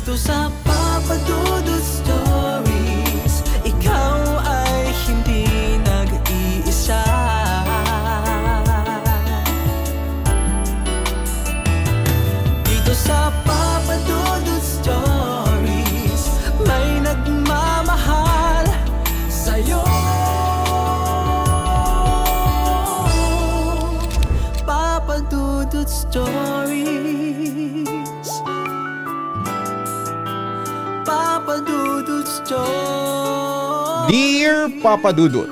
Dito sa Papa Dudut Stories, ikaw ay hindi nag-iisa. Dito sa Papa Dudut Stories, may nagmamahal sa'yo. Papa Dudut Stories, Papa Dudut Stories. Dear Papa Dudut,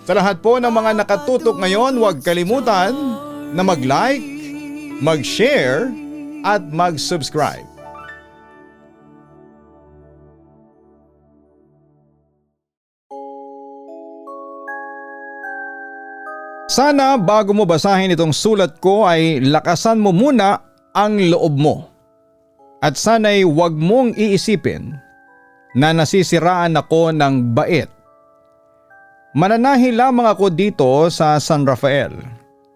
sa lahat po ng mga nakatutok ngayon, huwag kalimutan na mag-like, mag-share at mag-subscribe. Sana bago mo basahin itong sulat ko ay lakasan mo muna ang loob mo. At sana'y huwag mong iisipin na nasisiraan ako ng bait. Mananahi lamang ako dito sa San Rafael,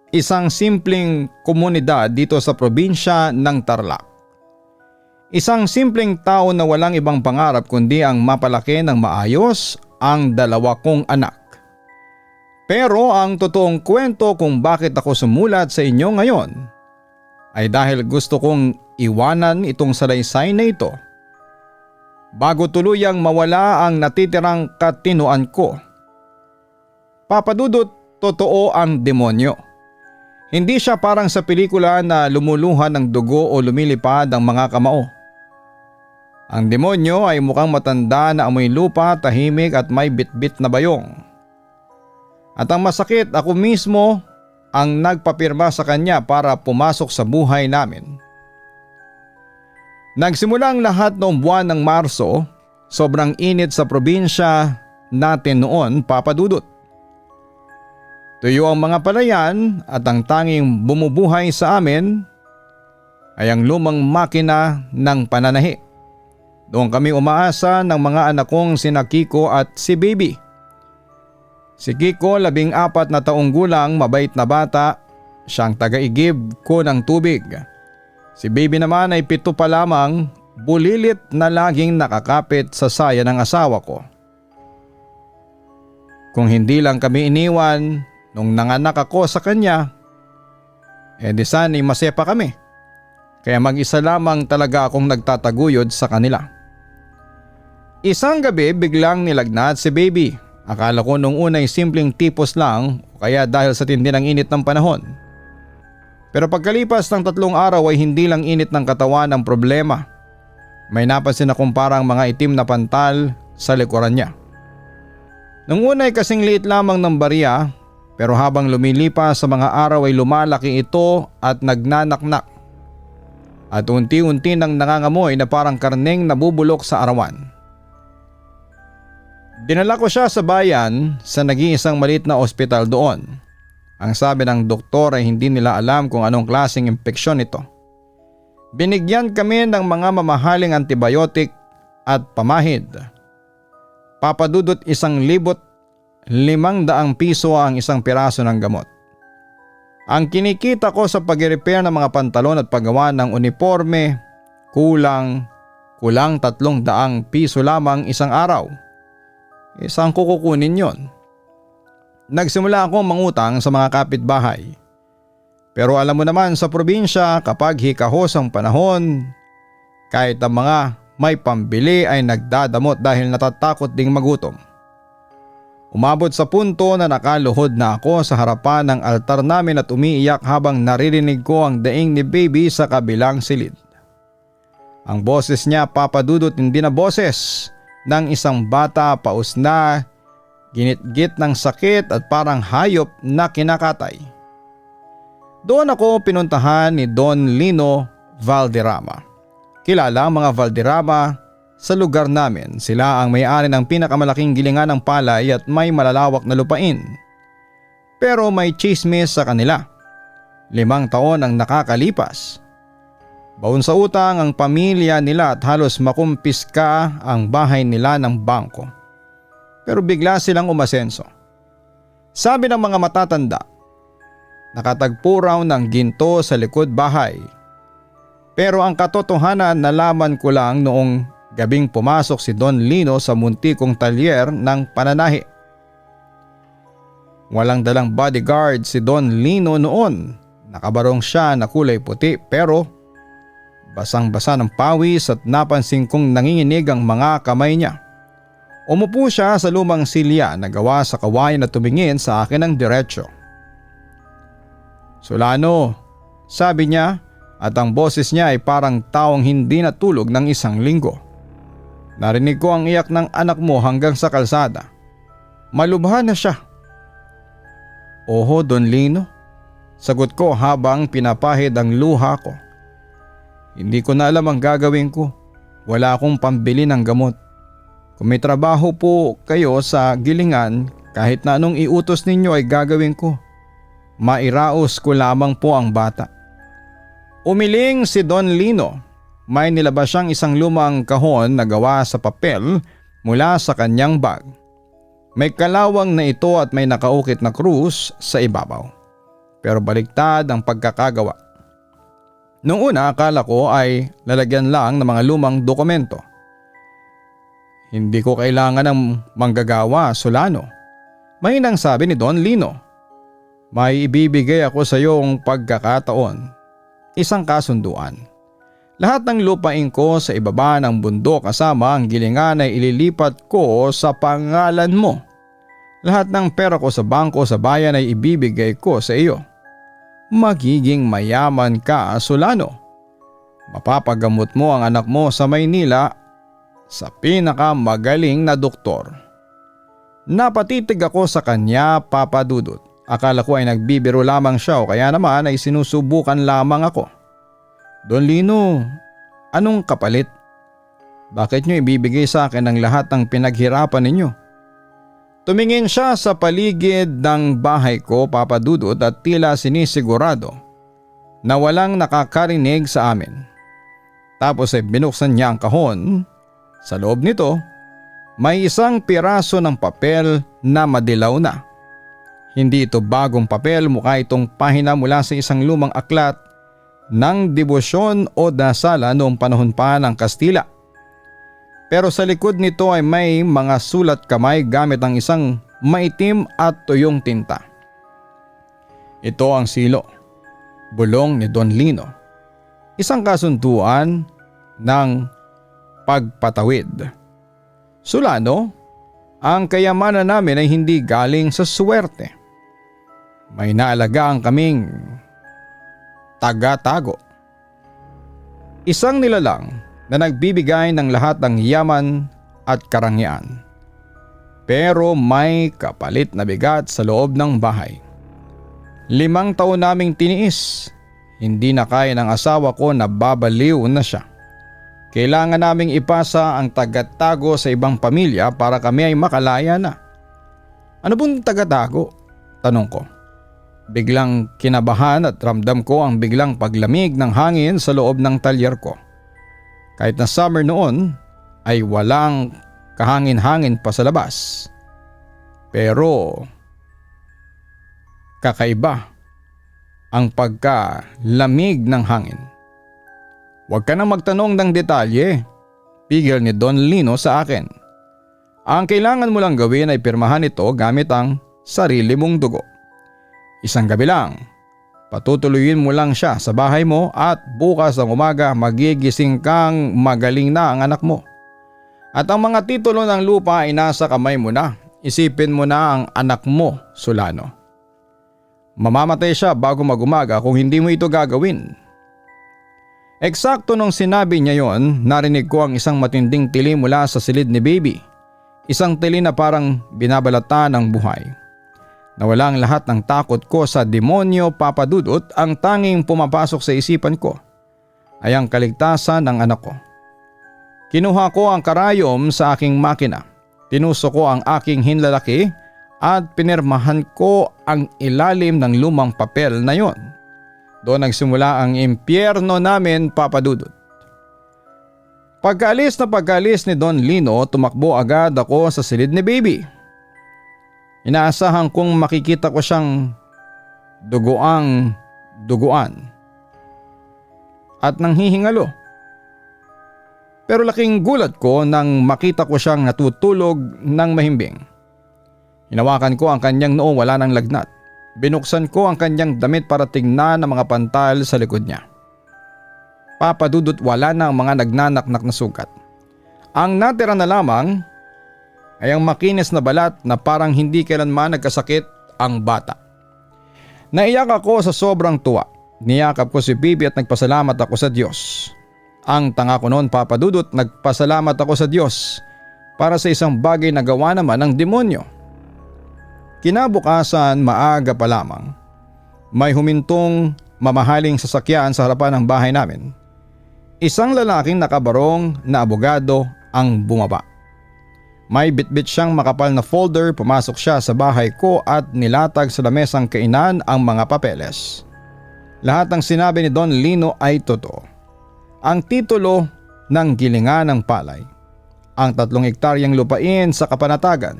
isang simpleng komunidad dito sa probinsya ng Tarlac. Isang simpleng tao na walang ibang pangarap kundi ang mapalaki ng maayos ang dalawa kong anak. Pero ang totoong kwento kung bakit ako sumulat sa inyo ngayon ay dahil gusto kong iwanan itong salaysay na ito bago tuluyang mawala ang natitirang katinuan ko. Papa Dudut, totoo ang demonyo. Hindi siya parang sa pelikula na lumuluhan ng dugo o lumilipad ang mga kamao. Ang demonyo ay mukhang matanda na amoy lupa, tahimik at may bitbit na bayong. At ang masakit, ako mismo ang nagpapirma sa kanya para pumasok sa buhay namin. Nagsimula ang lahat noong buwan ng Marso, sobrang init sa probinsya natin noon, Papa Dudut. Tuyo ang mga palayan at ang tanging bumubuhay sa amin ay ang lumang makina ng pananahi. Doon kami umaasa ng mga anak kong sina Kiko at si Baby. Si Kiko, 14 na taong gulang, mabait na bata, siyang taga-igib ko ng tubig. Si Baby naman ay 7 pa lamang, bulilit na laging nakakapit sa saya ng asawa ko. Kung hindi lang kami iniwan nung nanganak ako sa kanya, di sana'y masepa kami. Kaya mag-isa lamang talaga akong nagtataguyod sa kanila. Isang gabi biglang nilagnat si Baby. Akala ko nung unay simpleng tipos lang o kaya dahil sa tindi ng init ng panahon. Pero pagkalipas ng 3 araw ay hindi lang init ng katawan ang problema. May napansin akong parang mga itim na pantal sa likuran niya. Nung unay kasing liit lamang ng barya, pero habang lumilipas sa mga araw ay lumalaki ito at nagnanaknak. At unti-unti nang nangangamoy na parang karneng nabubulok sa arawan. Dinala ko siya sa bayan sa nag-iisang maliit na ospital doon. Ang sabi ng doktor ay hindi nila alam kung anong klaseng impeksyon ito. Binigyan kami ng mga mamahaling antibiotic at pamahid. Papa Dudut, 1,500 piso ang isang piraso ng gamot. Ang kinikita ko sa pag-repair ng mga pantalon at paggawa ng uniforme, kulang 300 piso lamang isang araw. Saan ko kukunin yon? Nagsimula akong mangutang sa mga kapitbahay. Pero alam mo naman sa probinsya kapag hikahos ang panahon, kahit ang mga may pambili ay nagdadamot dahil natatakot ding magutom. Umabot sa punto na nakaluhod na ako sa harapan ng altar namin at umiiyak habang naririnig ko ang daing ni Baby sa kabilang silid. Ang boses niya, Papa Dudut, hindi na boses ng isang bata, paus na, ginitgit ng sakit at parang hayop na kinakatay. Doon ako pinuntahan ni Don Lino Valderrama. Kilala ang mga Valderrama sa lugar namin. Sila ang may-ari ng pinakamalaking gilingan ng palay at may malalawak na lupain. Pero may chismis sa kanila. 5 taon ang nakakalipas. Baon sa utang ang pamilya nila at halos makumpiska ang bahay nila ng bangko. Pero bigla silang umasenso. Sabi ng mga matatanda, nakatagpo raw ng ginto sa likod bahay. Pero ang katotohanan nalaman ko lang noong gabing pumasok si Don Lino sa munti kong talyer ng pananahi. Walang dalang bodyguard si Don Lino noon. Nakabarong siya na kulay puti pero basang-basa ng pawis at napansin kong nanginginig ang mga kamay niya. Umupo siya sa lumang silya na gawa sa kawayan at tumingin sa akin ng diretsyo. "Solano," sabi niya at ang boses niya ay parang taong hindi natulog ng isang linggo. "Narinig ko ang iyak ng anak mo hanggang sa kalsada. Malubha na siya." "Oho, Don Lino," sagot ko habang pinapahid ang luha ko. "Hindi ko na alam ang gagawin ko. Wala akong pambili ng gamot. Kung may trabaho po kayo sa gilingan, kahit na anong iutos ninyo ay gagawin ko. Mairaos ko lamang po ang bata." Umiling si Don Lino. May nilabas siyang isang lumang kahon na gawa sa papel mula sa kanyang bag. May kalawang na ito at may nakaukit na krus sa ibabaw. Pero baliktad ang pagkakagawa. Noong una akala ko ay lalagyan lang ng mga lumang dokumento. "Hindi ko kailangan ng manggagawa, Solano," mahinang sabi ni Don Lino. "May ibibigay ako sa iyong pagkakataon. Isang kasunduan. Lahat ng lupain ko sa ibaba ng bundok kasama ang gilingan ay ililipat ko sa pangalan mo. Lahat ng pera ko sa bangko sa bayan ay ibibigay ko sa iyo. Magiging mayaman ka, Solano. Mapapagamot mo ang anak mo sa Maynila sa pinakamagaling na doktor." Napatitig ako sa kanya, Papa Dudut. Akala ko ay nagbibiro lamang siya o kaya naman ay sinusubukan lamang ako. "Don Lino, anong kapalit? Bakit niyo ibibigay sa akin ang lahat ng pinaghirapan ninyo?" Tumingin siya sa paligid ng bahay ko, Papa Dudut, at tila sinisigurado na walang nakakarinig sa amin. Tapos ay binuksan niya ang kahon. Sa loob nito, may isang piraso ng papel na madilaw na. Hindi ito bagong papel, mukha itong pahina mula sa isang lumang aklat ng debosyon o dasala noong panahon pa ng Kastila. Pero sa likod nito ay may mga sulat kamay gamit ang isang maitim at tuyong tinta. Ito ang silo, bulong ni Don Lino. Isang kasunduan ng pagpatawid. "Solano, ang kayamanan namin ay hindi galing sa swerte. May naalagaan kaming taga-tago. Isang nilalang na nagbibigay ng lahat ng yaman at karangyaan. Pero may kapalit na bigat sa loob ng bahay. 5 taon naming tiniis. Hindi na kaya ng asawa ko na babaliw na siya. Kailangan naming ipasa ang taga-tago sa ibang pamilya para kami ay makalaya na." "Ano pong taga-tago?" tanong ko. Biglang kinabahan at ramdam ko ang biglang paglamig ng hangin sa loob ng talyer ko. Kahit na summer noon ay walang kahangin-hangin pa sa labas. Pero kakaiba ang pagkalamig ng hangin. "Huwag ka nang magtanong ng detalye," pigil ni Don Lino sa akin. "Ang kailangan mo lang gawin ay pirmahan ito gamit ang sarili mong dugo. Isang gabi lang, patutuluyin mo lang siya sa bahay mo at bukas ng umaga magigising kang magaling na ang anak mo. At ang mga titulo ng lupa ay nasa kamay mo na. Isipin mo na ang anak mo, Solano. Mamamatay siya bago mag-umaga kung hindi mo ito gagawin." Eksakto nung sinabi niya yon, narinig ko ang isang matinding tili mula sa silid ni Baby. Isang tili na parang binabalata ng buhay. Nawala ang lahat ng takot ko sa demonyo, Papa Dudut. Ang tanging pumapasok sa isipan ko ay ang kaligtasan ng anak ko. Kinuha ko ang karayom sa aking makina. Tinuso ko ang aking hinlalaki at pinirmahan ko ang ilalim ng lumang papel na yon. Doon nagsimula ang impyerno namin, Papa Dudut. Pagkaalis ni Don Lino, tumakbo agad ako sa silid ni Baby. Inaasahan kong makikita ko siyang duguan. at nanghihingalo. Pero laking gulat ko nang makita ko siyang natutulog ng mahimbing. Hinawakan ko ang kanyang noo, wala ng lagnat. Binuksan ko ang kanyang damit para tingnan ang mga pantal sa likod niya. Papa Dudut, wala na ang mga nagnanaknak na sugat. Ang natira na lamang ay ang makinis na balat na parang hindi kailanman nagkasakit ang bata. Naiyak ako sa sobrang tuwa. Niyakap ko si Bibi at nagpasalamat ako sa Diyos. Ang tanga ko noon, Papa Dudut, nagpasalamat ako sa Diyos para sa isang bagay na gawa naman ng demonyo. Kinabukasan, maaga pa lamang, may humintong mamahaling sasakyan sa harapan ng bahay namin. Isang lalaking nakabarong na abogado ang bumaba. May bitbit siyang makapal na folder, pumasok siya sa bahay ko at nilatag sa lamesang kainan ang mga papeles. Lahat ng sinabi ni Don Lino ay totoo. Ang titulo ng gilingan ng palay, ang 3 hektaryang lupain sa Kapanatagan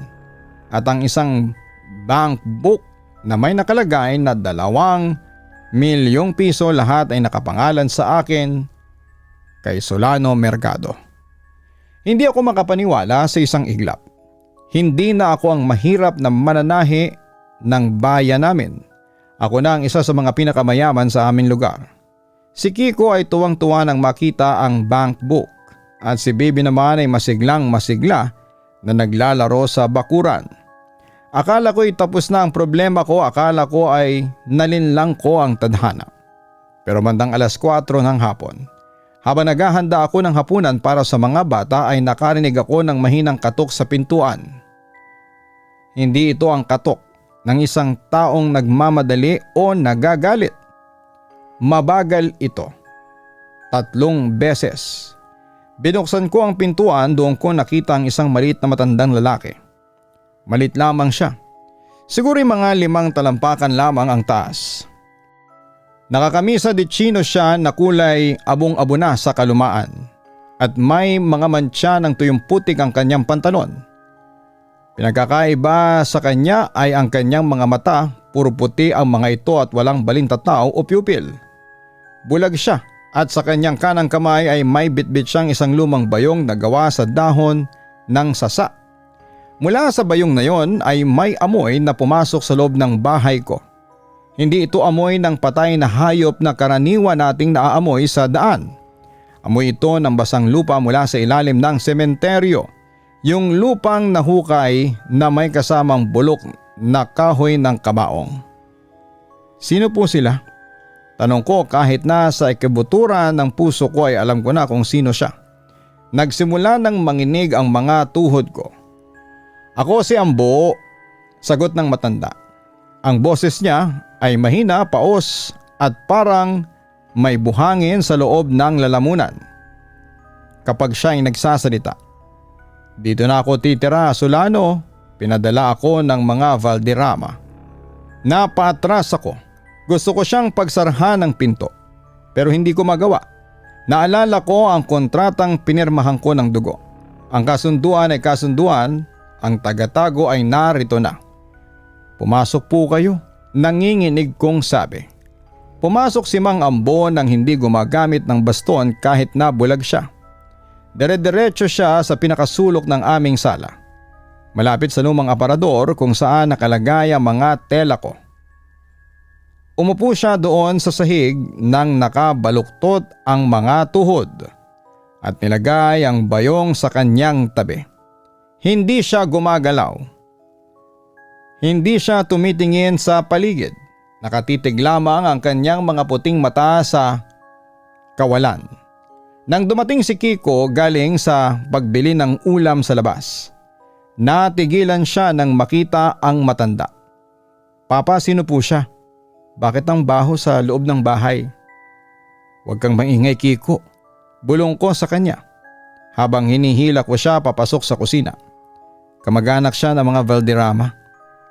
at ang isang bank book na may nakalagay na 2,000,000 piso, lahat ay nakapangalan sa akin kay Solano Mercado. Hindi ako makapaniwala sa isang iglap. Hindi na ako ang mahirap na mananahi ng bayan namin. Ako na ang isa sa mga pinakamayaman sa aming lugar. Si Kiko ay tuwang-tuwa nang makita ang bank book at si Bibi naman ay masiglang masigla na naglalaro sa bakuran. Akala ko'y tapos na ang problema ko, akala ko ay nalinlang ko ang tadhana. Pero bandang 4:00 ng hapon, habang naghahanda ako ng hapunan para sa mga bata, ay nakarinig ako ng mahinang katok sa pintuan. Hindi ito ang katok ng isang taong nagmamadali o nagagalit. Mabagal ito. 3 beses. Binuksan ko ang pintuan, doon ko nakita ang isang maliit na matandang lalaki. Maliit lamang siya. Siguro mga 5 talampakan lamang ang taas. Nakakamisa de chino siya na kulay abong-abo na sa kalumaan at may mga mantsa ng tuyong putik ang kanyang pantalon. Pinagkakaiba sa kanya ay ang kanyang mga mata, puro puti ang mga ito at walang balintataw o pupil. Bulag siya at sa kanyang kanang kamay ay may bitbit siyang isang lumang bayong na gawa sa dahon ng sasa. Mula sa bayong na yon ay may amoy na pumasok sa loob ng bahay ko. Hindi ito amoy ng patay na hayop na karaniwan nating naaamoy sa daan. Amoy ito ng basang lupa mula sa ilalim ng sementeryo. Yung lupang nahukay na may kasamang bulok na kahoy ng kabaong. Sino po sila? Tanong ko kahit na sa ikibuturan ng puso ko ay alam ko na kung sino siya. Nagsimula ng manginig ang mga tuhod ko. Ako si Ambo, sagot ng matanda. Ang boses niya ay mahina, paos at parang may buhangin sa loob ng lalamunan kapag siya ay nagsasalita. Dito na ako titira, Solano. Pinadala ako ng mga Valderrama. Napatras ako. Gusto ko siyang pagsarhan ng pinto pero hindi ko magawa. Naalala ko ang kontratang pinirmahan ko ng dugo. Ang kasunduan ay kasunduan, ang tagatago ay narito na. Pumasok po kayo, nanginginig kong sabi. Pumasok si Mang Ambo nang hindi gumagamit ng baston kahit na bulag siya. Dire-diretso siya sa pinakasulok ng aming sala. Malapit sa lumang aparador kung saan nakalagay ang mga tela ko. Umupo siya doon sa sahig nang nakabaluktot ang mga tuhod at nilagay ang bayong sa kanyang tabi. Hindi siya gumagalaw. Hindi siya tumitingin sa paligid. Nakatitig lamang ang kanyang mga puting mata sa kawalan. Nang dumating si Kiko galing sa pagbili ng ulam sa labas, natigilan siya nang makita ang matanda. Papa, sino po siya? Bakit ang baho sa loob ng bahay? Huwag kang maingay, Kiko. Bulong ko sa kanya habang hinihila ko siya papasok sa kusina. Kamag-anak siya ng mga Valderrama.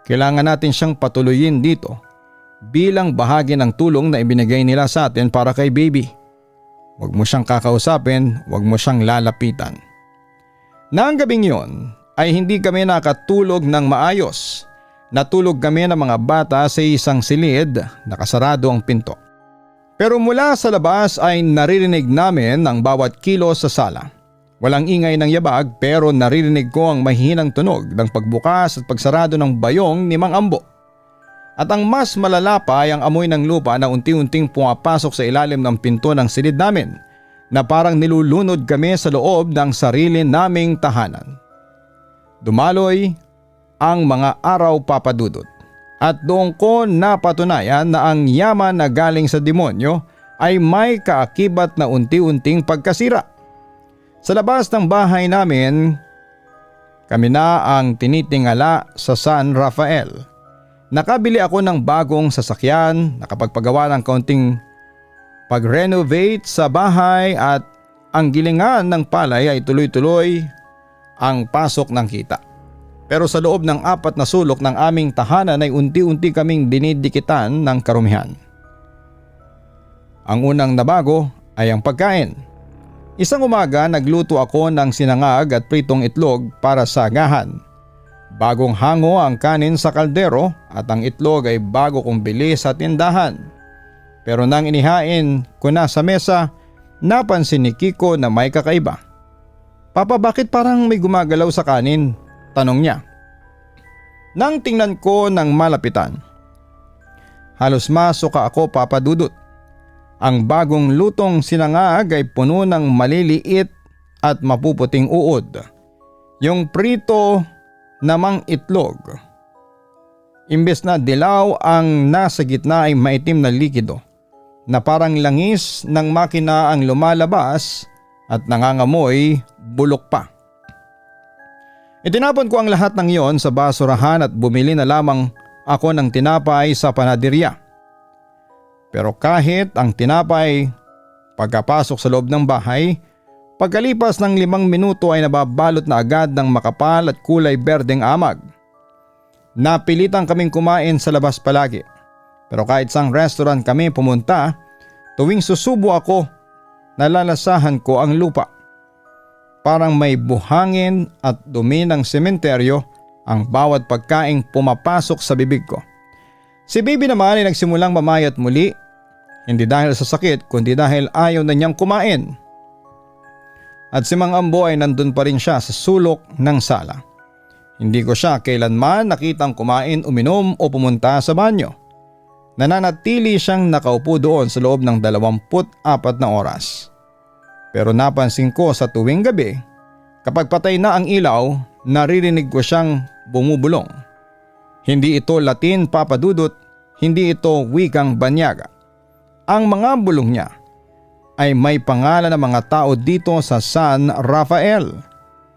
Kailangan natin siyang patuloyin dito bilang bahagi ng tulong na ibinigay nila sa atin para kay baby. Huwag mo siyang kakausapin, huwag mo siyang lalapitan. Nang gabing yon ay hindi kami nakatulog ng maayos. Natulog kami ng mga bata sa isang silid, nakasarado ang pinto. Pero mula sa labas ay naririnig namin ang bawat kilos sa sala. Walang ingay ng yabag pero naririnig ko ang mahihinang tunog ng pagbukas at pagsarado ng bayong ni Mang Ambo. At ang mas malala pa ay ang amoy ng lupa na unti-unting pumapasok sa ilalim ng pinto ng silid namin na parang nilulunod kami sa loob ng sarili naming tahanan. Dumaloy ang mga araw, Papa Dudut, at doon ko napatunayan na ang yaman na galing sa demonyo ay may kaakibat na unti-unting pagkasira. Sa labas ng bahay namin, kami na ang tinitingala sa San Rafael. Nakabili ako ng bagong sasakyan, nakapagpagawa ng kaunting pag-renovate sa bahay at ang gilingan ng palay ay tuloy-tuloy ang pasok ng kita. Pero sa loob ng 4 na sulok ng aming tahanan ay unti-unti kaming dinidikitan ng karumihan. Ang unang nabago ay ang pagkain. Isang umaga nagluto ako ng sinangag at pritong itlog para sa agahan. Bagong hango ang kanin sa kaldero at ang itlog ay bago kong bili sa tindahan. Pero nang inihain ko na sa mesa, napansin ni Kiko na may kakaiba. "Papa, bakit parang may gumagalaw sa kanin?" tanong niya. Nang tingnan ko ng malapitan, halos masuka ako, Papa Dudut. Ang bagong lutong sinangag ay puno ng maliliit at mapuputing uod. Yung prito namang itlog, imbes na dilaw ang nasa gitna ay maitim na likido na parang langis ng makina ang lumalabas at nangangamoy bulok pa. Itinapon ko ang lahat ng iyon sa basurahan at bumili na lamang ako ng tinapay sa panaderya. Pero kahit ang tinapay, pagkapasok sa loob ng bahay, pagkalipas ng 5 minuto ay nababalot na agad ng makapal at kulay berdeng amag. Napilitan kaming kumain sa labas palagi. Pero kahit sang restaurant kami pumunta, tuwing susubo ako, nalalasahan ko ang lupa. Parang may buhangin at dumi ng sementeryo ang bawat pagkaing pumapasok sa bibig ko. Si Baby naman ay nagsimulang mamayat muli, hindi dahil sa sakit kundi dahil ayaw na niyang kumain. At si Mang Ambo ay nandun pa rin siya sa sulok ng sala. Hindi ko siya kailanman nakitang kumain, uminom o pumunta sa banyo. Nananatili siyang nakaupo doon sa loob ng 24 na oras. Pero napansin ko sa tuwing gabi, kapag patay na ang ilaw, naririnig ko siyang bumubulong. Hindi ito Latin, Papa Dudut, hindi ito wikang Banyaga. Ang mga bulong niya ay may pangalan ng mga tao dito sa San Rafael,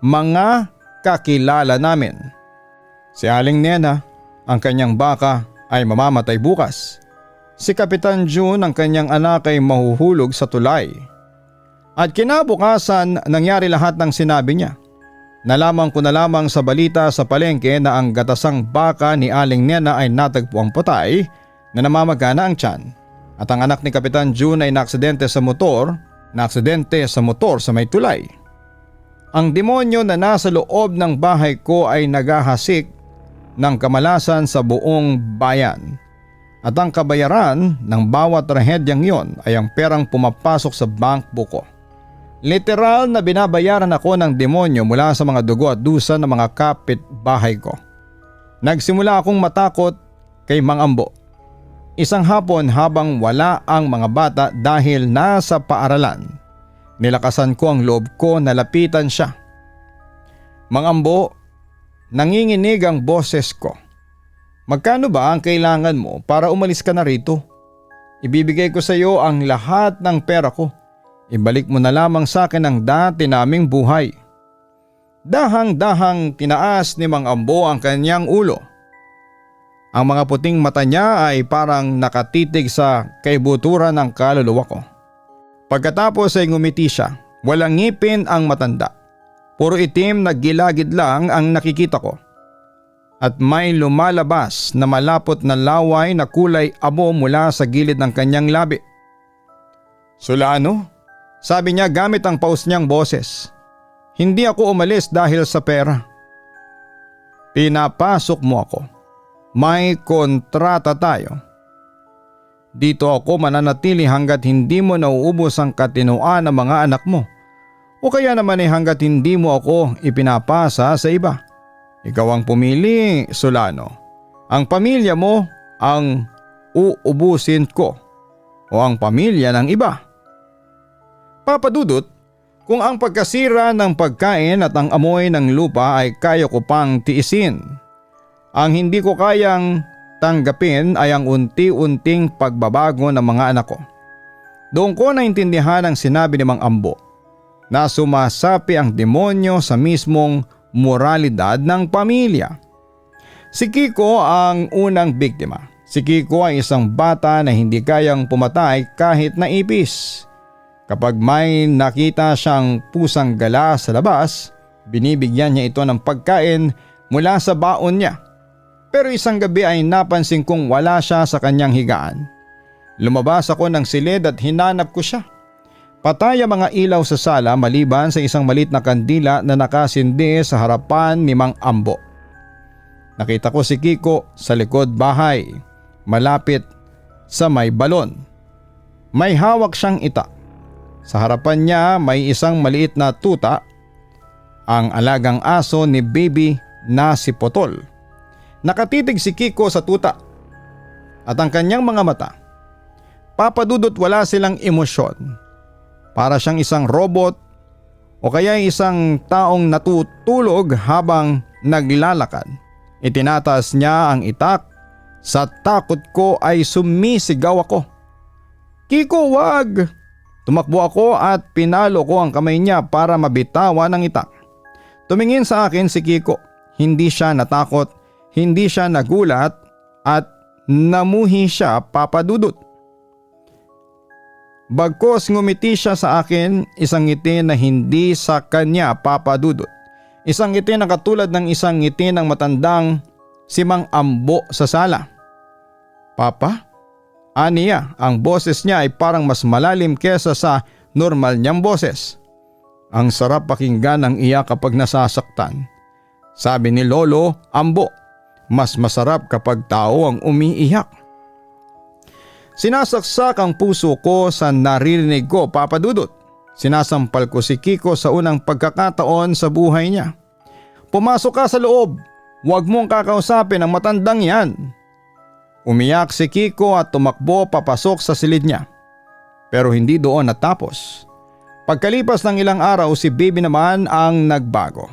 mga kakilala namin. Si Aling Nena, ang kanyang baka, ay mamamatay bukas. Si Kapitan June, ang kanyang anak, ay mahuhulog sa tulay. At kinabukasan nangyari lahat ng sinabi niya. Nalaman ko na lamang sa balita sa palengke na ang gatasang baka ni Aling Nena ay natagpuang patay na namamagana ang tiyan. At ang anak ni Kapitan June ay naaksidente sa motor sa may tulay. Ang demonyo na nasa loob ng bahay ko ay naghahasik ng kamalasan sa buong bayan. At ang kabayaran ng bawat trahedyang yon ay ang perang pumapasok sa bank book ko. Literal na binabayaran ako ng demonyo mula sa mga dugo at dusa ng mga kapitbahay ko. Nagsimula akong matakot kay Mang Ambo. Isang hapon habang wala ang mga bata dahil nasa paaralan, nilakasan ko ang loob ko na lapitan siya. Mang Ambo, nanginginig ang boses ko. Magkano ba ang kailangan mo para umalis ka na rito? Ibibigay ko sa iyo ang lahat ng pera ko. Ibalik mo na lamang sa akin ang dati naming buhay. Dahang-dahang tinaas ni Mang Ambo ang kanyang ulo. Ang mga puting mata niya ay parang nakatitig sa kaibuturan ng kaluluwa ko. Pagkatapos ay ngumiti siya. Walang ngipin ang matanda. Puro itim na gilagid lang ang nakikita ko. At may lumalabas na malapot na laway na kulay abo mula sa gilid ng kanyang labi. "Solano?" sabi niya gamit ang paus niyang boses. "Hindi ako umalis dahil sa pera. Pinapasok mo ako. May kontrata tayo." Dito ako mananatili hanggat hindi mo nauubos ang katinoan ng mga anak mo. O kaya naman hanggat hindi mo ako ipinapasa sa iba. Ikaw ang pumili, Solano. Ang pamilya mo ang uubusin ko o ang pamilya ng iba. Papa Dudut, kung ang pagkasira ng pagkain at ang amoy ng lupa ay kaya ko pang tiisin, ang hindi ko kayang tanggapin ay ang unti-unting pagbabago ng mga anak ko. Doon ko naintindihan ang sinabi ni Mang Ambo na sumasapi ang demonyo sa mismong moralidad ng pamilya. Si Kiko ang unang biktima. Si Kiko ay isang bata na hindi kayang pumatay kahit na ipis. Kapag may nakita siyang pusang gala sa labas, binibigyan niya ito ng pagkain mula sa baon niya. Pero isang gabi ay napansin kong wala siya sa kanyang higaan. Lumabas ako ng silid at hinanap ko siya. Patay ang mga ilaw sa sala maliban sa isang maliit na kandila na nakasindi sa harapan ni Mang Ambo. Nakita ko si Kiko sa likod bahay, malapit sa may balon. May hawak siyang itak. Sa harapan niya may isang maliit na tuta, ang alagang aso ni baby na si Potol. Nakatitig si Kiko sa tuta at ang kanyang mga mata. Papa Dudut, wala silang emosyon. Para siyang isang robot o kaya isang taong natutulog habang naglalakad. Itinataas niya ang itak. Sa takot ko ay sumisigaw ako. Kiko, wag! Tumakbo ako at pinalo ko ang kamay niya para mabitawan ang itak. Tumingin sa akin si Kiko. Hindi siya natakot, hindi siya nagulat at namuhi siya, Papa Dudut. Bagkos ngumiti siya sa akin, isang ngiti na hindi sa kanya, Papa Dudut. Isang ngiti na katulad ng isang ngiti ng matandang si Mang Ambo sa sala. Papa? Aniya, ang boses niya ay parang mas malalim kesa sa normal niyang boses. Ang sarap pakinggan ng iyak kapag nasasaktan. Sabi ni Lolo Ambo, mas masarap kapag tao ang umiiyak. Sinasaksak ang puso ko sa naririnig ko, Papa Dudut. Sinasampal ko si Kiko sa unang pagkakataon sa buhay niya. Pumasok ka sa loob. Huwag mong kakausapin ang matandang yan. Umiyak si Kiko at tumakbo papasok sa silid niya. Pero hindi doon natapos. Pagkalipas ng ilang araw, si baby naman ang nagbago.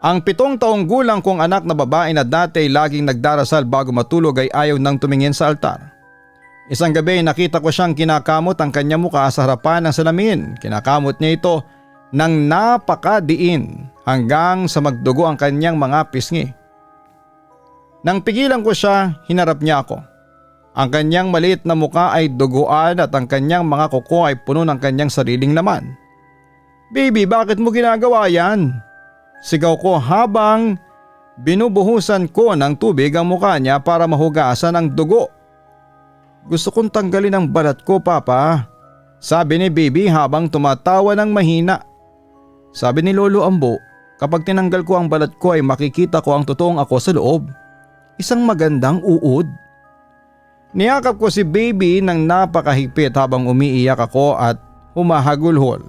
Ang 7 taong gulang kong anak na babae na dati laging nagdarasal bago matulog ay ayaw nang tumingin sa altar. Isang gabi nakita ko siyang kinakamot ang kanyang mukha sa harapan ng salamin. Kinakamot niya ito ng napakadiin hanggang sa magdugo ang kanyang mga pisngi. Nang pigilan ko siya, hinarap niya ako. Ang kanyang maliit na mukha ay duguan at ang kanyang mga kuko ay puno ng kanyang sariling laman. Baby, bakit mo ginagawa yan? Sigaw ko habang binubuhusan ko ng tubig ang mukha niya para mahugasan ang dugo. Gusto kong tanggalin ang balat ko, Papa. Sabi ni baby habang tumatawa ng mahina. Sabi ni Lolo Ambo, kapag tinanggal ko ang balat ko ay makikita ko ang totoong ako sa loob. Isang magandang uod. Niyakap ko si baby ng napakahigpit habang umiiyak ako at humahagulhol.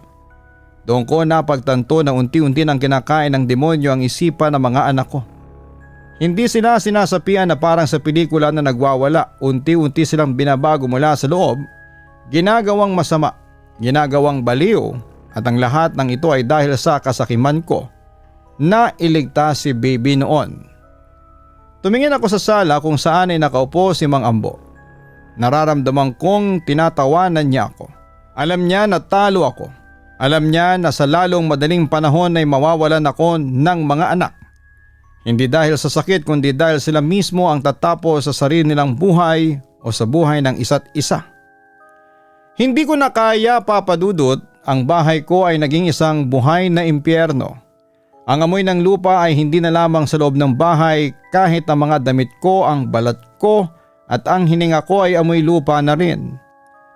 Doon ko napagtanto na unti-unti nang kinakain ng demonyo ang isipan ng mga anak ko. Hindi sila sinasapian na parang sa pelikula na nagwawala, unti-unti silang binabago mula sa loob, ginagawang masama, ginagawang baliw at ang lahat ng ito ay dahil sa kasakiman ko na iligtas si baby noon. Tumingin ako sa sala kung saan ay nakaupo si Mang Ambo. Nararamdaman kong tinatawanan niya ako. Alam niya na talo ako. Alam niya na sa lalong madaling panahon ay mawawalan ako ng mga anak. Hindi dahil sa sakit kundi dahil sila mismo ang tatapos sa sarili nilang buhay o sa buhay ng isa't isa. Hindi ko na kaya, Papa Dudut, ang bahay ko ay naging isang buhay na impyerno. Ang amoy ng lupa ay hindi na lamang sa loob ng bahay, kahit ang mga damit ko, ang balat ko at ang hininga ko ay amoy lupa na rin.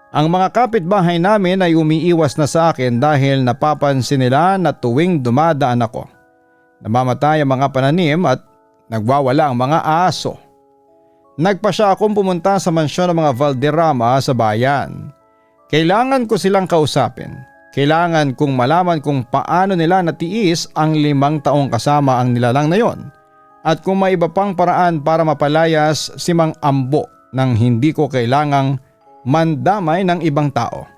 Ang mga kapitbahay namin ay umiiwas na sa akin dahil napapansin nila na tuwing dumadaan ako, namamatay ang mga pananim at nagwawala ang mga aso. Nagpa siya akong pumunta sa mansyon ng mga Valderrama sa bayan. Kailangan ko silang kausapin. Kailangan kong malaman kung paano nila natiis ang 5 taong kasama ang nilalang na yon at kung may iba pang paraan para mapalayas si Mang Ambo nang hindi ko kailangang mandamay ng ibang tao.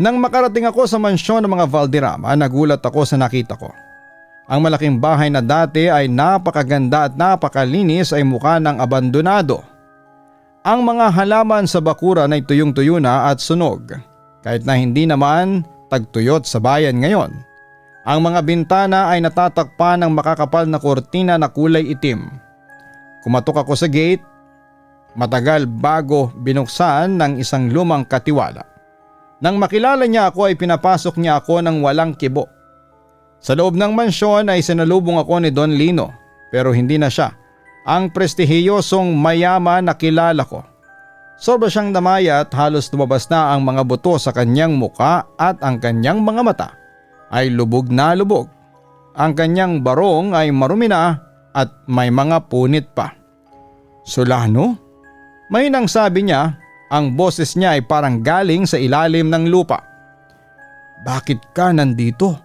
Nang makarating ako sa mansyon ng mga Valderrama, nagulat ako sa nakita ko. Ang malaking bahay na dati ay napakaganda at napakalinis ay mukha ng abandonado. Ang mga halaman sa bakuran ay tuyong-tuyo na at sunog, kahit na hindi naman tagtuyot sa bayan ngayon. Ang mga bintana ay natatakpan ng makakapal na kurtina na kulay itim. Kumatok ako sa gate, matagal bago binuksan ng isang lumang katiwala. Nang makilala niya ako ay pinapasok niya ako ng walang kibo. Sa loob ng mansyon ay sinalubong ako ni Don Lino, pero hindi na siya ang prestihiyosong mayaman na kilala ko. Sobra siyang damaya at halos lumabas na ang mga buto sa kanyang muka at ang kanyang mga mata ay lubog na lubog. Ang kanyang barong ay marumi na at may mga punit pa. "Solano?" Mahinang sabi niya, ang boses niya ay parang galing sa ilalim ng lupa. "Bakit ka nandito?"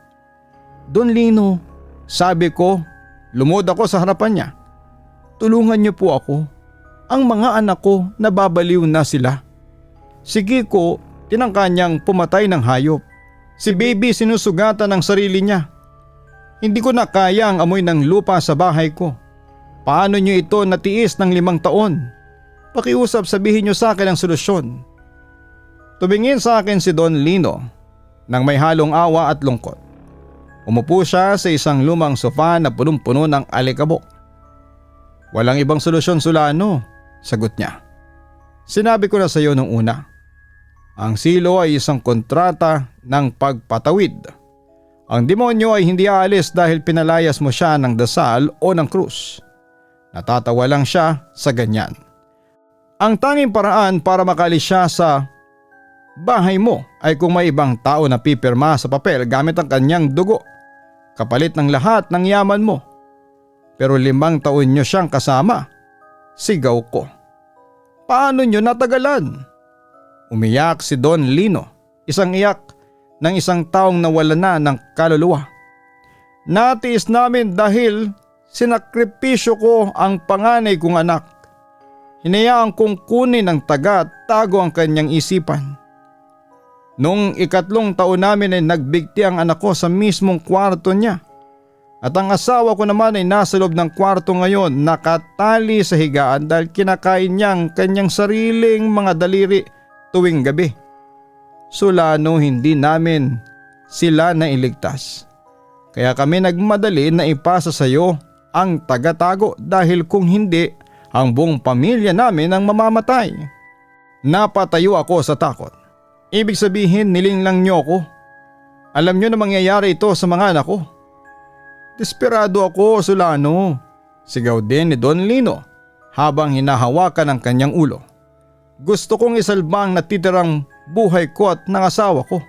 "Don Lino," sabi ko, lumuhod ako sa harapan niya. "Tulungan niyo po ako. Ang mga anak ko nababaliw na sila." Si Kiko tinangka niyang pumatay ng hayop. Si baby sinusugatan ng sarili niya. Hindi ko na kaya ang amoy ng lupa sa bahay ko. Paano niyo ito natiis ng 5 taon? Pakiusap, sabihin niyo sa akin ang solusyon. Tumingin sa akin si Don Lino nang may halong awa at lungkot. Umupo siya sa isang lumang sofa na punong-puno ng alikabok. "Walang ibang solusyon, Solano," sagot niya. "Sinabi ko na sa iyo nung una. Ang silo ay isang kontrata ng pagpatawid. Ang demonyo ay hindi aalis dahil pinalayas mo siya ng dasal o ng krus. Natatawa lang siya sa ganyan. Ang tanging paraan para makalis siya sa bahay mo ay kung may ibang tao na pipirma sa papel gamit ang kanyang dugo, kapalit ng lahat ng yaman mo. Pero 5 taon niyo siyang kasama." Sigaw ko. "Paano niyo natagalan?" Umiyak si Don Lino, isang iyak ng isang taong nawala na ng kaluluwa. "Natiis namin dahil sinakripisyo ko ang panganay kong anak. Hinayaan kong kunin ng taga at tago ang kanyang isipan. Noong 3 taon namin ay nagbigti ang anak ko sa mismong kwarto niya. At ang asawa ko naman ay nasa loob ng kwarto ngayon, nakatali sa higaan dahil kinakain niya ang kanyang sariling mga daliri tuwing gabi. Solano, hindi namin sila nailigtas. Kaya kami nagmadali na ipasa sa iyo ang tagatago dahil kung hindi, ang buong pamilya namin ang mamamatay." Napatayo ako sa takot. Ibig sabihin, nilinglang niyo ako. Alam niyo na mangyayari ito sa mga anak ko. "Desperado ako, Solano," sigaw din ni Don Lino habang hinahawakan ang kanyang ulo. "Gusto kong isalba ang natitirang buhay ko at ng asawa ko.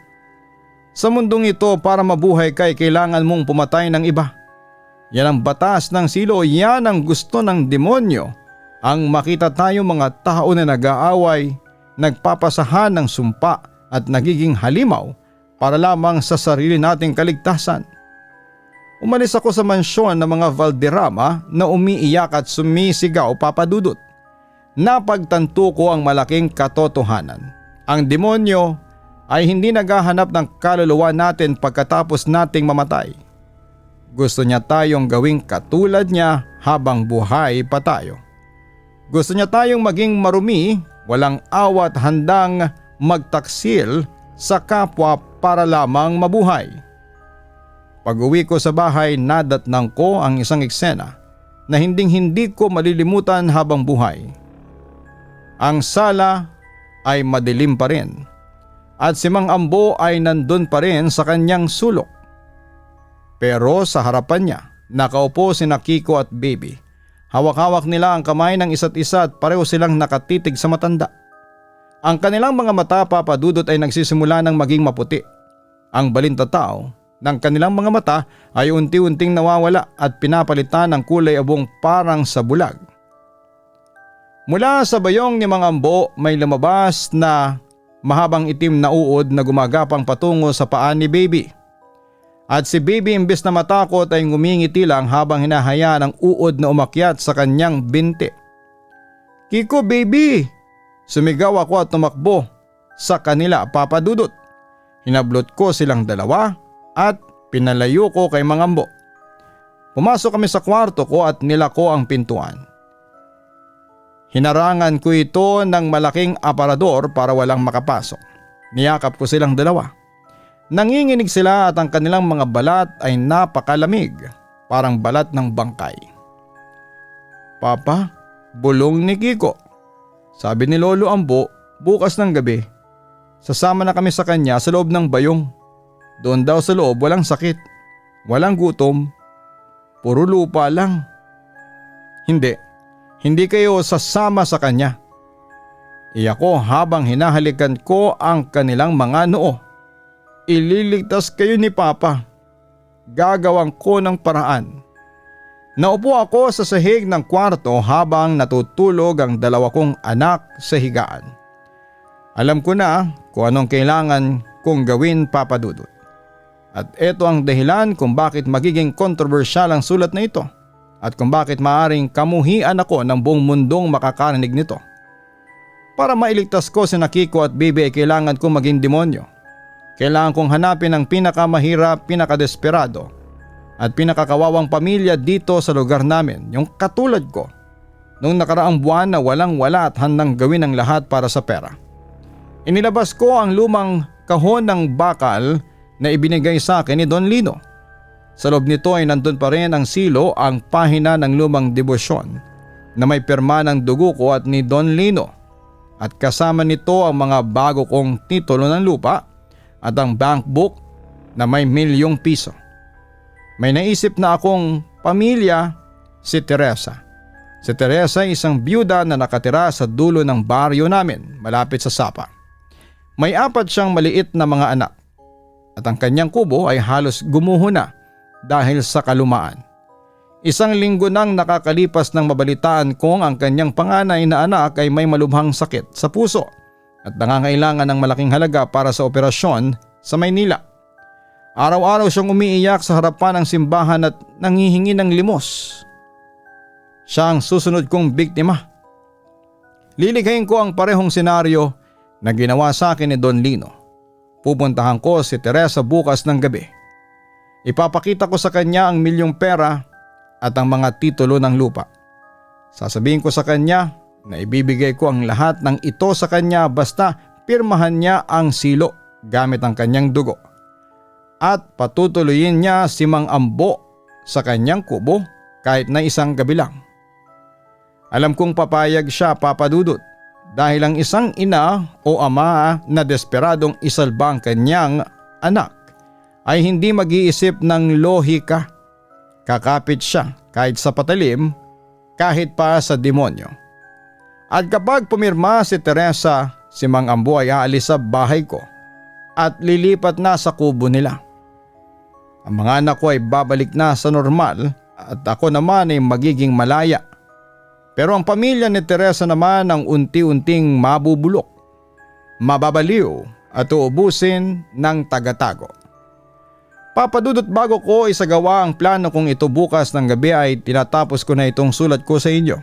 Sa mundong ito, para mabuhay ka ay kailangan mong pumatay ng iba. Yan ang batas ng silo, yan ang gusto ng demonyo. Ang makita tayong mga tao na nag-aaway, nagpapasahan ng sumpa at nagiging halimaw para lamang sa sarili nating kaligtasan." Umalis ako sa mansyon ng mga Valderrama na umiiyak at sumisigaw, papadudot. Napagtanto ko ang malaking katotohanan. Ang demonyo ay hindi naghahanap ng kaluluwa natin pagkatapos nating mamatay. Gusto niya tayong gawing katulad niya habang buhay pa tayo. Gusto niya tayong maging marumi, walang awa at handang magtaksil sa kapwa para lamang mabuhay. Pag-uwi ko sa bahay, nadatnang ko ang isang eksena na hinding-hindi ko malilimutan habang buhay. Ang sala ay madilim pa rin at si Mang Ambo ay nandun pa rin sa kanyang sulok. Pero sa harapan niya, nakaupo si Kiko at Baby. Hawak-hawak nila ang kamay ng isa't isa at pareho silang nakatitig sa matanda. Ang kanilang mga mata, papadudot, ay nagsisimula ng maging maputi. Ang balintatao ng kanilang mga mata ay unti-unting nawawala at pinapalitan ng kulay abong parang sa bulag. Mula sa bayong ni Mang Ambo may lumabas na mahabang itim na uod na gumagapang patungo sa paa ni Baby. At si Baby imbes na matakot ay ngumingiti lang habang hinahayaan ang uod na umakyat sa kanyang binti. "Kiko, Baby!" Sumigaw ako at tumakbo sa kanila, Papa Dudut. Hinablot ko silang dalawa at pinalayo ko kay Mang Ambo. Pumasok kami sa kwarto ko at nilako ang pintuan. Hinarangan ko ito ng malaking aparador para walang makapasok. Niyakap ko silang dalawa. Nanginginig sila at ang kanilang mga balat ay napakalamig, parang balat ng bangkay. "Papa, bulong ni Kiko," sabi ni Lolo Ambo bukas ng gabi. "Sasama na kami sa kanya sa loob ng bayong. Doon daw sa loob walang sakit, walang gutom, puro lupa lang." Hindi kayo sasama sa kanya." Iyak ko habang hinahalikan ko ang kanilang mga noo. "Ililigtas kayo ni Papa. Gagawang ko ng paraan." Naupo ako sa sahig ng kwarto habang natutulog ang dalawa kong anak sa higaan. Alam ko na kung anong kailangan kong gawin, Papa Dudut. At ito ang dahilan kung bakit magiging kontrobersyal ang sulat na ito at kung bakit maaring kamuhian ako ng buong mundong makakarinig nito. Para mailigtas ko si Kiko at Baby ay kailangan kong maging demonyo. Kailangan kong hanapin ang pinakamahirap, pinakadesperado at pinakakawawang pamilya dito sa lugar namin, yung katulad ko noong nakaraang buwan na walang wala at handang gawin ang lahat para sa pera. Inilabas ko ang lumang kahon ng bakal na ibinigay sa akin ni Don Lino. Sa loob nito ay nandun pa rin ang silo, ang pahina ng lumang debosyon na may pirma ng dugo ko at ni Don Lino. At kasama nito ang mga bago kong titulo ng lupa at ang bank book na may ₱1,000,000. May naisip na akong pamilya, si Teresa. Si Teresa ay isang byuda na nakatira sa dulo ng baryo namin malapit sa Sapa. May 4 siyang maliit na mga anak at ang kanyang kubo ay halos gumuho na dahil sa kalumaan. 1 linggo nang nakakalipas nang mabalitaan kong ang kanyang panganay na anak ay may malubhang sakit sa puso at nangangailangan ng malaking halaga para sa operasyon sa Maynila. Araw-araw siyang umiiyak sa harapan ng simbahan at nanghihingi ng limos. Siya ang susunod kong biktima. Lilikhain ko ang parehong senaryo na ginawa sa akin ni Don Lino. Pupuntahan ko si Teresa bukas ng gabi. Ipapakita ko sa kanya ang milyong pera at ang mga titulo ng lupa. Sasabihin ko sa kanya na ibibigay ko ang lahat ng ito sa kanya basta pirmahan niya ang silo gamit ang kanyang dugo. At patutuloyin niya si Mang Ambo sa kanyang kubo kahit na 1 gabi lang. Alam kong papayag siya, Papa Dudut, dahil ang isang ina o ama na desperadong isalba ang kanyang anak ay hindi mag-iisip ng lohika. Kakapit siya kahit sa patalim, kahit pa sa demonyo. At kapag pumirma si Teresa, si Mang Ambo ay aalis sa bahay ko at lilipat na sa kubo nila. Ang mga anak ko ay babalik na sa normal at ako naman ay magiging malaya. Pero ang pamilya ni Teresa naman ang unti-unting mabubulok, mababaliw at uubusin ng taga-tago. Papadudot, bago ko isagawa ang plano kong ito bukas ng gabi ay tinatapos ko na itong sulat ko sa inyo.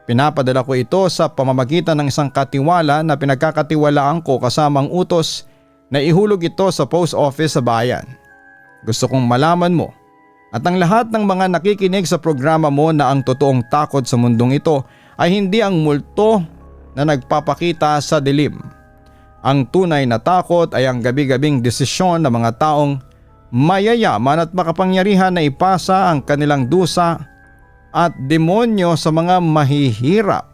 Pinapadala ko ito sa pamamagitan ng isang katiwala na pinagkakatiwalaan ko kasamang utos na ihulog ito sa post office sa bayan. Gusto kong malaman mo at ang lahat ng mga nakikinig sa programa mo na ang totoong takot sa mundong ito ay hindi ang multo na nagpapakita sa dilim. Ang tunay na takot ay ang gabi-gabing desisyon ng mga taong mayayaman at makapangyarihan na ipasa ang kanilang dusa at demonyo sa mga mahihirap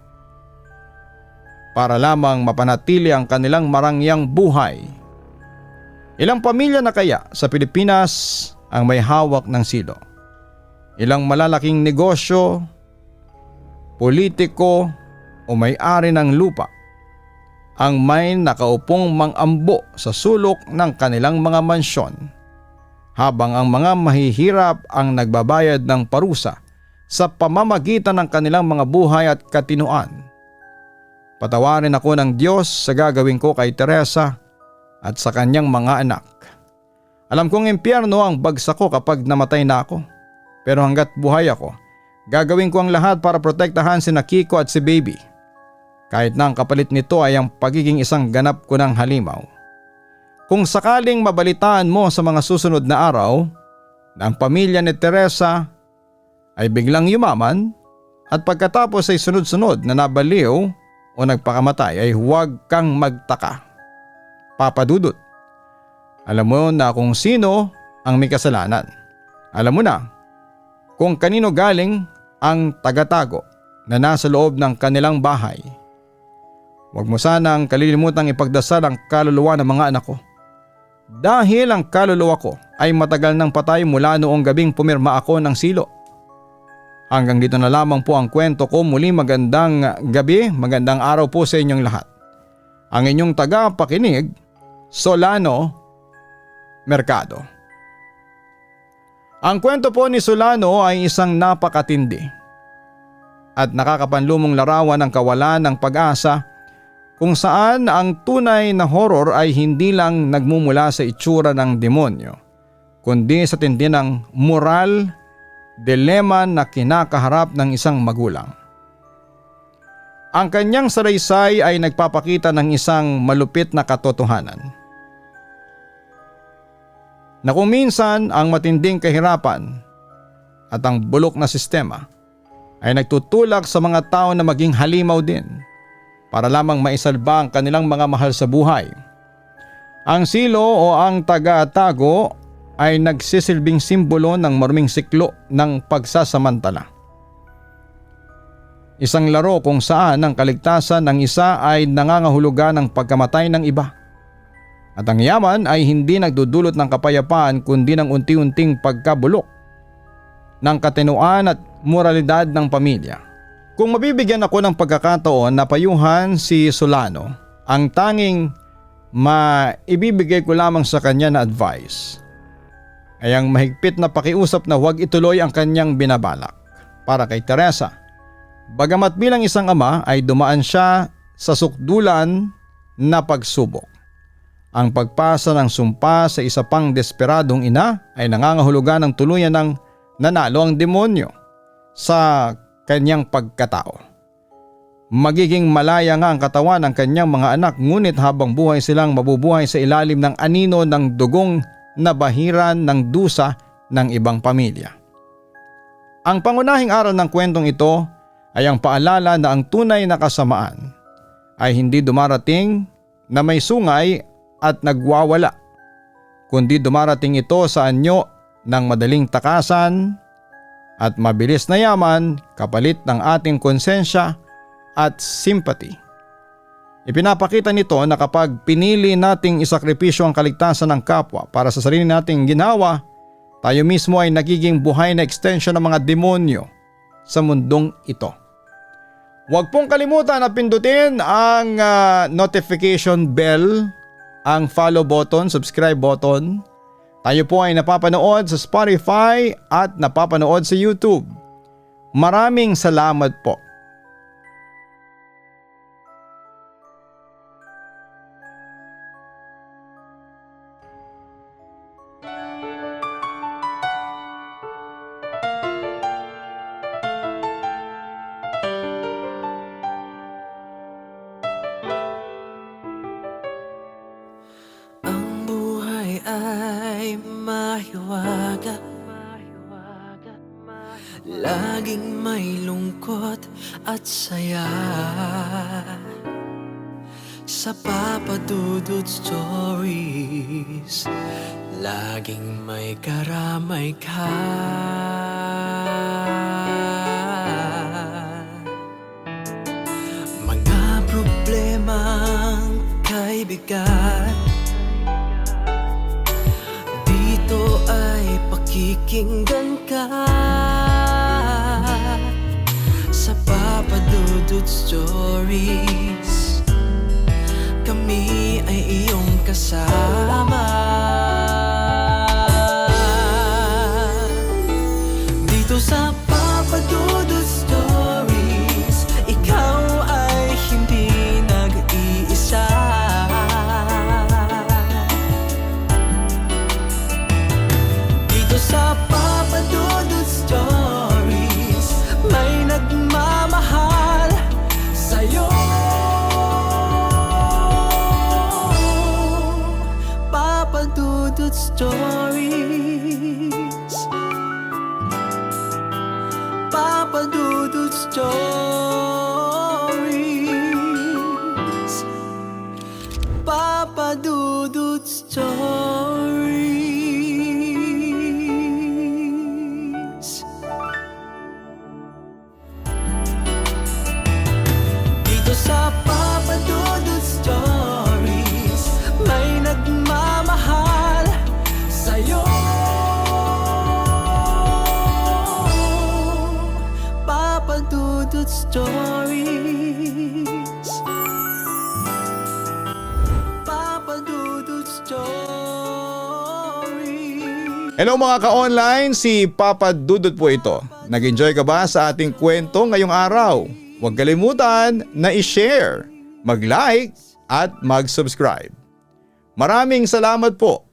para lamang mapanatili ang kanilang marangyang buhay. Ilang pamilya na kaya sa Pilipinas ang may hawak ng silo? Ilang malalaking negosyo, politiko o may-ari ng lupa ang may nakaupong mang-ambo sa sulok ng kanilang mga mansyon, habang ang mga mahihirap ang nagbabayad ng parusa sa pamamagitan ng kanilang mga buhay at katinuan Patawarin ako ng Diyos sa gagawin ko kay Teresa at sa kanyang mga anak. Alam kong impyerno ang bagsak ko kapag namatay na ako. Pero hanggat buhay ako, gagawin ko ang lahat para protektahan si Kiko at si Baby. Kahit na ang kapalit nito ay ang pagiging isang ganap ko ng halimaw. Kung sakaling mabalitaan mo sa mga susunod na araw na ang pamilya ni Teresa ay biglang yumaman at pagkatapos ay sunod-sunod na nabaliw o nagpakamatay ay huwag kang magtaka. Papa Dudut, alam mo na kung sino ang may kasalanan. Alam mo na kung kanino galing ang tagatago na nasa loob ng kanilang bahay. Huwag mo sanang kalilimutang ipagdasal ang kaluluwa ng mga anak ko. Dahil ang kaluluwa ko ay matagal nang patay mula noong gabing pumirma ako ng silo. Hanggang dito na lamang po ang kwento ko. Muli magandang gabi, magandang araw po sa inyong lahat. Ang inyong tagapakinig, Solano Mercado. Ang kwento po ni Solano ay isang napakatindi at nakakapanlumong larawan ng kawalan ng pag-asa, kung saan ang tunay na horror ay hindi lang nagmumula sa itsura ng demonyo, kundi sa tindi ng moral dilema na kinakaharap ng isang magulang. Ang kanyang salaysay ay nagpapakita ng isang malupit na katotohanan, na kung minsan ang matinding kahirapan at ang bulok na sistema ay nagtutulak sa mga tao na maging halimaw din para lamang maisalba ang kanilang mga mahal sa buhay. Ang silo o ang taga-tago ay nagsisilbing simbolo ng maruming siklo ng pagsasamantala. Isang laro kung saan ang kaligtasan ng isa ay nangangahulugan ng pagkamatay ng iba. At ang yaman ay hindi nagdudulot ng kapayapaan kundi ng unti-unting pagkabulok ng katinuan at moralidad ng pamilya. Kung mabibigyan ako ng pagkakataon na payuhan si Solano, ang tanging maibibigay ko lamang sa kanya na advice ay ang mahigpit na pakiusap na huwag ituloy ang kanyang binabalak para kay Teresa. Bagamat bilang isang ama ay dumaan siya sa sukdulan na pagsubok. Ang pagpasa ng sumpa sa isa pang desperadong ina ay nangangahulugan ng tuluyan ng nanalo ang demonyo sa kanyang pagkatao. Magiging malaya nga ang katawan ng kanyang mga anak, ngunit habang buhay silang mabubuhay sa ilalim ng anino ng dugong na bahiran ng dusa ng ibang pamilya. Ang pangunahing aral ng kwentong ito ay ang paalala na ang tunay na kasamaan ay hindi dumarating na may sungay at nagwawala, kundi dumarating ito sa anyo ng madaling takasan at mabilis na yaman kapalit ng ating konsensya at sympathy. Ipinapakita nito na kapag pinili nating isakripisyo ang kaligtasan ng kapwa para sa sarili nating ginawa, tayo mismo ay nagiging buhay na extension ng mga demonyo sa mundong ito. Huwag pong kalimutan na pindutin ang notification bell, ang follow button, subscribe button. Tayo po ay napapanood sa Spotify at napapanood sa YouTube. Maraming salamat po. Ang buhay ay mahiwaga, laging may lungkot at saya. Sa Papa Dudut Stories, laging may karamay ka. Mga problemang kaibigan, dito ay pakikinggan ka. Sa Papa Dudut Stories, kami ay iyong kasama. Dito sa Papa Dudut Stories, ikaw ay hindi Stories. Papa Dudut Stories. Papa Dudut Stories. Dito sa Papa Dudut Stories, may nagmamahal sa'yo. Papa Dudut Stories. Papa Dudut Stories. Hello mga ka-online, si Papa Dudut po ito. Nag-enjoy ka ba sa ating kwento ngayong araw? Huwag kalimutan na i-share, mag-like at mag-subscribe. Maraming salamat po